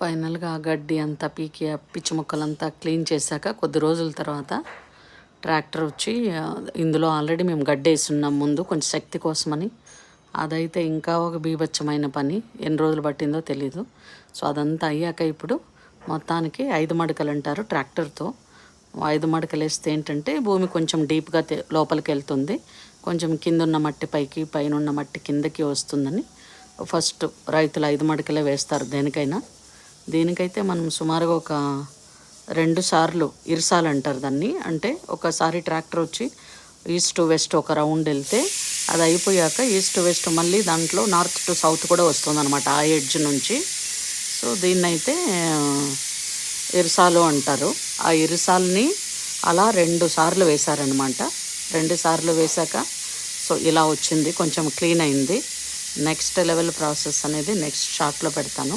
ఫైనల్గా గడ్డి అంతా పీకి పిచ్చి మొక్కలంతా క్లీన్ చేశాక కొద్ది రోజుల తర్వాత ట్రాక్టర్ వచ్చి ఇందులో ఆల్రెడీ మేము గడ్డి వేస్తున్నాం ముందు కొంచెం శక్తి కోసమని. అదైతే ఇంకా ఒక బీభత్సమైన పని, ఎన్ని రోజులు పట్టిందో తెలీదు. సో అదంతా అయ్యాక ఇప్పుడు మొత్తానికి 5 మడకలు అంటారు ట్రాక్టర్తో. 5 మడకలు వేస్తే ఏంటంటే భూమి కొంచెం డీప్గా లోపలికి వెళ్తుంది, కొంచెం కింద ఉన్న మట్టి పైకి, పైన ఉన్న మట్టి కిందకి వస్తుందని ఫస్ట్ రైతులు 5 మడకలే వేస్తారు దేనికైనా. దీనికైతే మనం సుమారుగా ఒక 2 సార్లు ఇరసాలంటారు దాన్ని. అంటే ఒకసారి ట్రాక్టర్ వచ్చి ఈస్ట్ టు వెస్ట్ ఒక రౌండ్ వెళ్తే అది అయిపోయాక ఈస్ట్ టు వెస్ట్ మళ్ళీ దాంట్లో నార్త్ టు సౌత్ కూడా వస్తుందన్నమాట ఆ ఎడ్జ్ నుంచి. సో దీన్నైతే ఇరసాలు అంటారు. ఆ ఇరసాలని అలా 2 సార్లు వేశారనమాట. 2 సార్లు వేశాక సో ఇలా వచ్చింది, కొంచెం క్లీన్ అయింది. నెక్స్ట్ లెవెల్ ప్రాసెస్ అనేది నెక్స్ట్ షాట్లో పెడతాను.